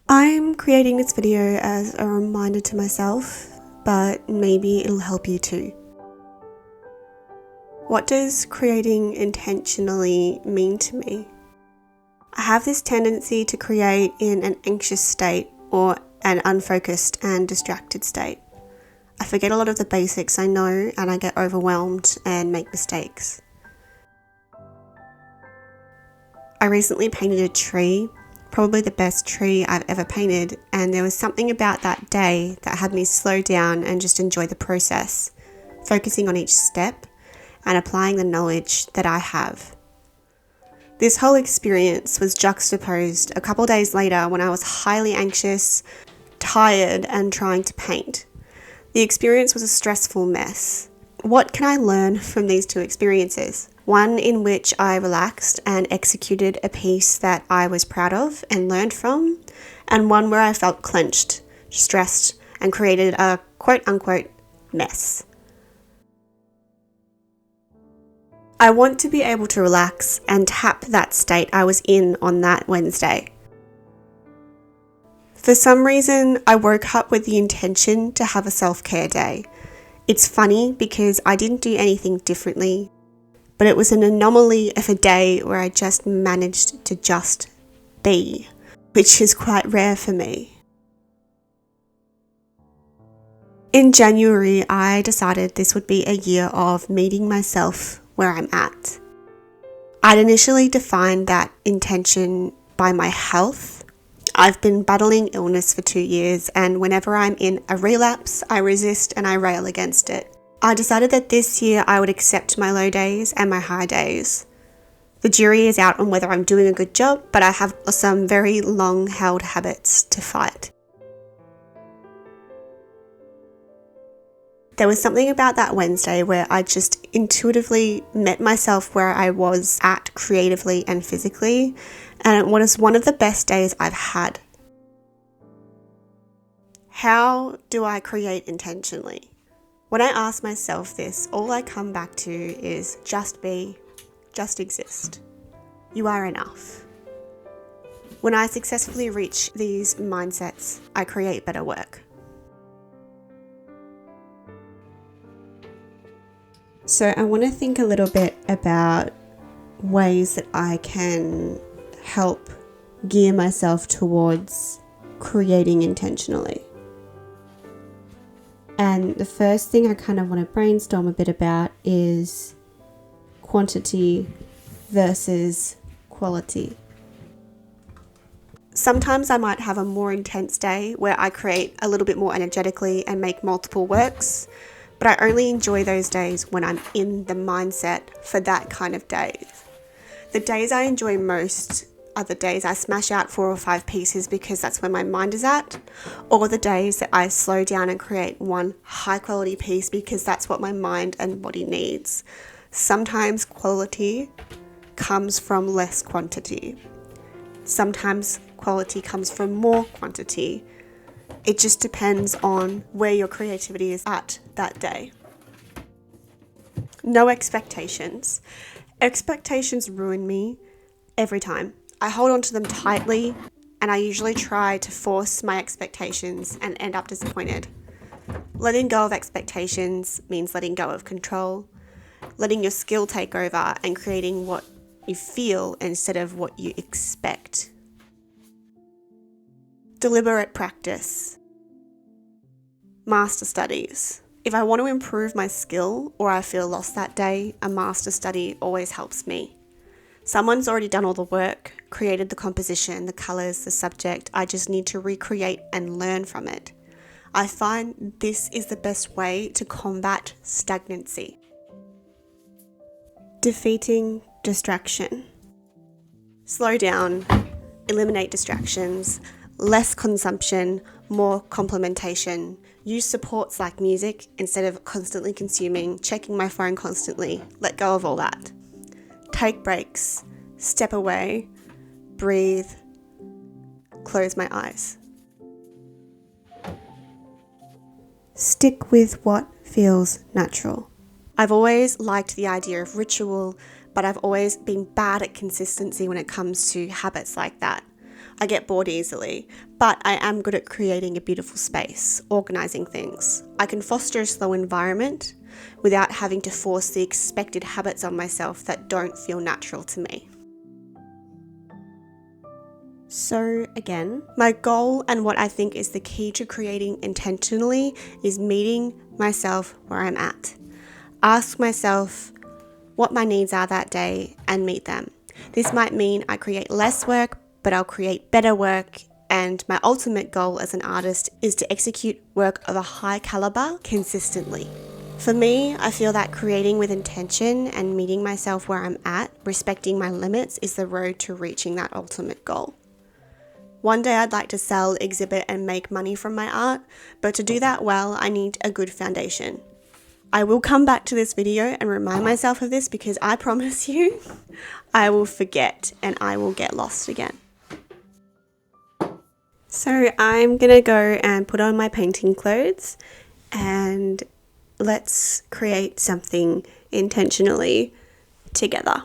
I'm creating this video as a reminder to myself, but maybe it'll help you too. What does creating intentionally mean to me? I have this tendency to create in an anxious state or an unfocused and distracted state. I forget a lot of the basics I know and I get overwhelmed and make mistakes. I recently painted a tree, probably the best tree I've ever painted, and there was something about that day that had me slow down and just enjoy the process, focusing on each step and applying the knowledge that I have. This whole experience was juxtaposed a couple days later when I was highly anxious, tired, and trying to paint. The experience was a stressful mess. What can I learn from these two experiences? One in which I relaxed and executed a piece that I was proud of and learned from, and one where I felt clenched, stressed, and created a quote-unquote mess. I want to be able to relax and tap that state I was in on that Wednesday. For some reason, I woke up with the intention to have a self-care day. It's funny because I didn't do anything differently, but it was an anomaly of a day where I just managed to just be, which is quite rare for me. In January, I decided this would be a year of meeting myself where I'm at. I'd initially defined that intention by my health. I've been battling illness for 2 years, and whenever I'm in a relapse, I resist and I rail against it. I decided that this year I would accept my low days and my high days. The jury is out on whether I'm doing a good job, but I have some very long-held habits to fight. There was something about that Wednesday where I just intuitively met myself where I was at creatively and physically, and it was one of the best days I've had. How do I create intentionally? When I ask myself this, all I come back to is just be, just exist. You are enough. When I successfully reach these mindsets, I create better work. So I want to think a little bit about ways that I can help gear myself towards creating intentionally. And the first thing I kind of want to brainstorm a bit about is quantity versus quality. Sometimes I might have a more intense day where I create a little bit more energetically and make multiple works, but I only enjoy those days when I'm in the mindset for that kind of days. The days I enjoy most are the days I smash out 4 or 5 pieces because that's where my mind is at, or the days that I slow down and create one high quality piece because that's what my mind and body needs. Sometimes quality comes from less quantity. Sometimes quality comes from more quantity. It just depends on where your creativity is at that day. No expectations. Expectations ruin me every time. I hold on to them tightly, and I usually try to force my expectations and end up disappointed. Letting go of expectations means letting go of control, letting your skill take over and creating what you feel instead of what you expect. Deliberate practice. Master studies. If I want to improve my skill or I feel lost that day, a master study always helps me. Someone's already done all the work, created the composition, the colours, the subject. I just need to recreate and learn from it. I find this is the best way to combat stagnancy. Defeating distraction. Slow down, eliminate distractions, less consumption, more complementation. Use supports like music instead of constantly consuming, checking my phone constantly. Let go of all that. Take breaks, step away, breathe, close my eyes. Stick with what feels natural. I've always liked the idea of ritual, but I've always been bad at consistency when it comes to habits like that. I get bored easily, but I am good at creating a beautiful space, organising things. I can foster a slow environment without having to force the expected habits on myself that don't feel natural to me. So again, my goal and what I think is the key to creating intentionally is meeting myself where I'm at. Ask myself what my needs are that day and meet them. This might mean I create less work, but I'll create better work. And my ultimate goal as an artist is to execute work of a high caliber consistently. For me, I feel that creating with intention and meeting myself where I'm at, respecting my limits, is the road to reaching that ultimate goal. One day I'd like to sell, exhibit, and make money from my art, but to do that well, I need a good foundation. I will come back to this video and remind myself of this because I promise you, I will forget and I will get lost again. So I'm gonna go and put on my painting clothes and let's create something intentionally together.